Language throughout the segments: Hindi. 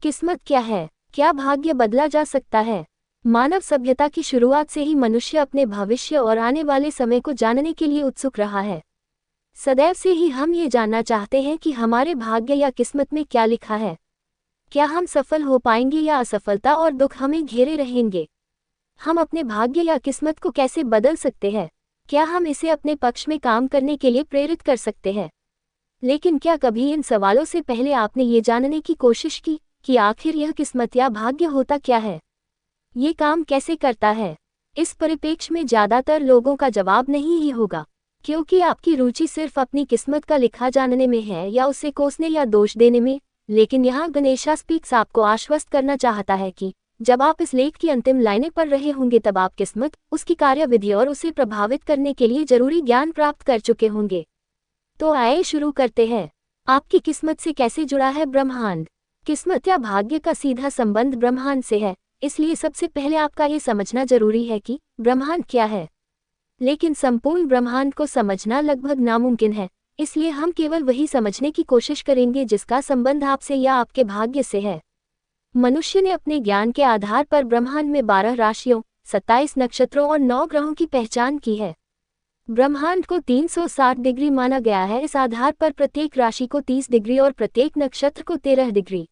किस्मत क्या है? क्या भाग्य बदला जा सकता है? मानव सभ्यता की शुरुआत से ही मनुष्य अपने भविष्य और आने वाले समय को जानने के लिए उत्सुक रहा है। सदैव से ही हम ये जानना चाहते हैं कि हमारे भाग्य या किस्मत में क्या लिखा है। क्या हम सफल हो पाएंगे या असफलता और दुख हमें घेरे रहेंगे? हम अपने भाग्य या किस्मत को कैसे बदल सकते हैं? क्या हम इसे अपने पक्ष में काम करने के लिए प्रेरित कर सकते हैं? लेकिन क्या कभी इन सवालों से पहले आपने ये जानने की कोशिश की कि आखिर यह किस्मत या भाग्य होता क्या है? ये काम कैसे करता है? इस परिप्रेक्ष्य में ज़्यादातर लोगों का जवाब नहीं ही होगा, क्योंकि आपकी रुचि सिर्फ अपनी किस्मत का लिखा जानने में है या उसे कोसने या दोष देने में। लेकिन यहाँ गणेशा स्पीक्स आपको आश्वस्त करना चाहता है कि जब आप इस लेख की अंतिम लाइनें पढ़ रहे होंगे तब आप किस्मत, उसकी कार्यविधि और उसे प्रभावित करने के लिए जरूरी ज्ञान प्राप्त कर चुके होंगे। तो आइए शुरू करते हैं। आपकी किस्मत से कैसे जुड़ा है ब्रह्मांड? किस्मत या भाग्य का सीधा संबंध ब्रह्मांड से है, इसलिए सबसे पहले आपका ये समझना जरूरी है कि ब्रह्मांड क्या है। लेकिन संपूर्ण ब्रह्मांड को समझना लगभग नामुमकिन है, इसलिए हम केवल वही समझने की कोशिश करेंगे जिसका संबंध आपसे या आपके भाग्य से है। मनुष्य ने अपने ज्ञान के आधार पर ब्रह्मांड में 12 राशियों, 27 नक्षत्रों और 9 ग्रहों की पहचान की है। ब्रह्मांड को 360 डिग्री माना गया है। इस आधार पर प्रत्येक राशि को 30 डिग्री और प्रत्येक नक्षत्र को 13 डिग्री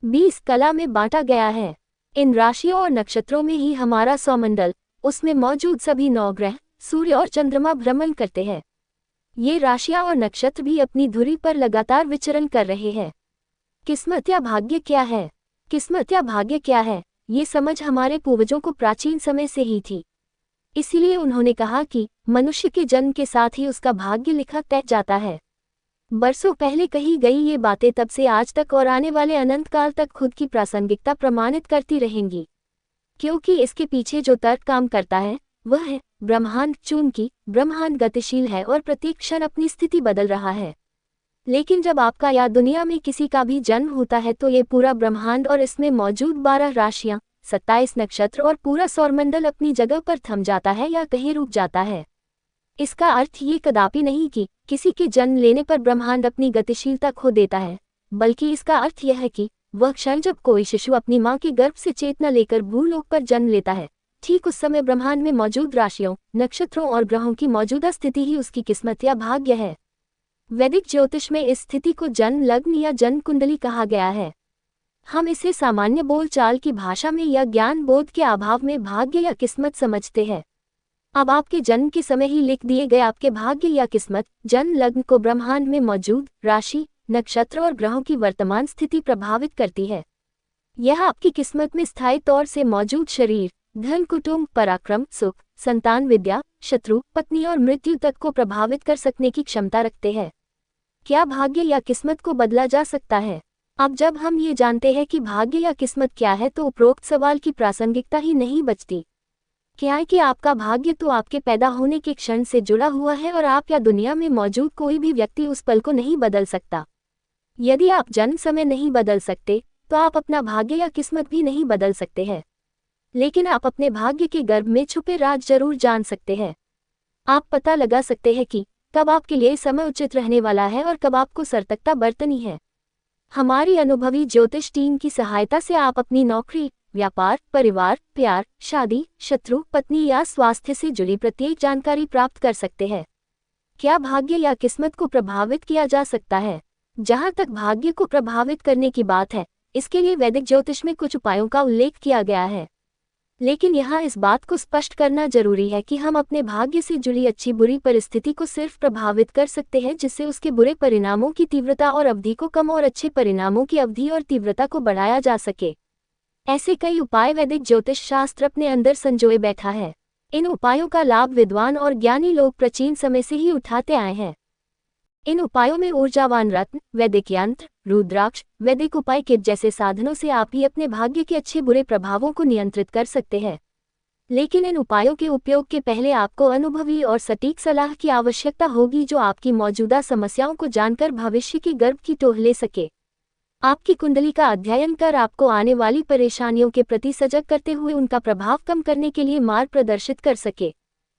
20 कला में बांटा गया है। इन राशियों और नक्षत्रों में ही हमारा सौरमंडल, उसमें मौजूद सभी 9 ग्रह, सूर्य और चंद्रमा भ्रमण करते हैं। ये राशियां और नक्षत्र भी अपनी धुरी पर लगातार विचरण कर रहे हैं। किस्मत या भाग्य क्या है? किस्मत या भाग्य क्या है, ये समझ हमारे पूर्वजों को प्राचीन समय से ही थी। इसीलिए उन्होंने कहा कि मनुष्य के जन्म के साथ ही उसका भाग्य लिखा तय जाता है। बरसों पहले कही गई ये बातें तब से आज तक और आने वाले अनंत काल तक खुद की प्रासंगिकता प्रमाणित करती रहेंगी, क्योंकि इसके पीछे जो तर्क काम करता है वह है ब्रह्मांड। चूंकि ब्रह्मांड गतिशील है और प्रत्येक क्षण अपनी स्थिति बदल रहा है, लेकिन जब आपका या दुनिया में किसी का भी जन्म होता है तो ये पूरा ब्रह्मांड और इसमें मौजूद 12 राशियां, 27 नक्षत्र और पूरा सौरमंडल अपनी जगह पर थम जाता है या कहीं रुक जाता है। इसका अर्थ ये कदापि नहीं कि किसी के जन्म लेने पर ब्रह्मांड अपनी गतिशीलता खो देता है, बल्कि इसका अर्थ यह है कि वह क्षण जब कोई शिशु अपनी मां के गर्भ से चेतना लेकर भूलोक पर जन्म लेता है, ठीक उस समय ब्रह्मांड में मौजूद राशियों, नक्षत्रों और ग्रहों की मौजूदा स्थिति ही उसकी किस्मत या भाग्य है। वैदिक ज्योतिष में इस स्थिति को जन्म लग्न या जन्म कुंडली कहा गया है। हम इसे सामान्य बोलचाल की भाषा में या ज्ञान बोध के अभाव में भाग्य या किस्मत समझते हैं। अब आपके जन्म के समय ही लिख दिए गए आपके भाग्य या किस्मत, जन्म लग्न को ब्रह्मांड में मौजूद राशि, नक्षत्र और ग्रहों की वर्तमान स्थिति प्रभावित करती है। यह आपकी किस्मत में स्थायी तौर से मौजूद शरीर, धन, कुटुंब, पराक्रम, सुख, संतान, विद्या, शत्रु, पत्नी और मृत्यु तक को प्रभावित कर सकने की क्षमता रखते हैं। क्या भाग्य या किस्मत को बदला जा सकता है? अब जब हम ये जानते हैं कि भाग्य या किस्मत क्या है तो उपरोक्त सवाल की प्रासंगिकता ही नहीं बचती। क्या है कि आपका भाग्य तो आपके पैदा होने के क्षण से जुड़ा हुआ है और आप या दुनिया में मौजूद कोई भी व्यक्ति उस पल को नहीं बदल सकता। यदि आप जन्म समय नहीं बदल सकते तो आप अपना भाग्य या किस्मत भी नहीं बदल सकते हैं, लेकिन आप अपने भाग्य के गर्भ में छुपे राज जरूर जान सकते हैं। आप पता लगा सकते हैं कि कब आपके लिए समय उचित रहने वाला है और कब आपको सतर्कता बरतनी है। हमारी अनुभवी ज्योतिष टीम की सहायता से आप अपनी नौकरी, व्यापार, परिवार, प्यार, शादी, शत्रु, पत्नी या स्वास्थ्य से जुड़ी प्रत्येक जानकारी प्राप्त कर सकते हैं। क्या भाग्य या किस्मत को प्रभावित किया जा सकता है? जहां तक भाग्य को प्रभावित करने की बात है, इसके लिए वैदिक ज्योतिष में कुछ उपायों का उल्लेख किया गया है। लेकिन यहाँ इस बात को स्पष्ट करना जरूरी है कि हम अपने भाग्य से जुड़ी अच्छी बुरी परिस्थिति को सिर्फ प्रभावित कर सकते हैं जिससे उसके बुरे परिणामों की तीव्रता और अवधि को कम और अच्छे परिणामों की अवधि और तीव्रता को बढ़ाया जा सके। ऐसे कई उपाय वैदिक ज्योतिष शास्त्र अपने अंदर संजोए बैठा है। इन उपायों का लाभ विद्वान और ज्ञानी लोग प्राचीन समय से ही उठाते आए हैं। इन उपायों में ऊर्जावान रत्न, वैदिक यंत्र, रुद्राक्ष, वैदिक उपाय किट जैसे साधनों से आप ही अपने भाग्य के अच्छे बुरे प्रभावों को नियंत्रित कर सकते हैं। लेकिन इन उपायों के उपयोग के पहले आपको अनुभवी और सटीक सलाह की आवश्यकता होगी जो आपकी मौजूदा समस्याओं को जानकर भविष्य के गर्भ की टोह ले सके। आपकी कुंडली का अध्ययन कर आपको आने वाली परेशानियों के प्रति सजग करते हुए उनका प्रभाव कम करने के लिए मार्ग प्रदर्शित कर सके।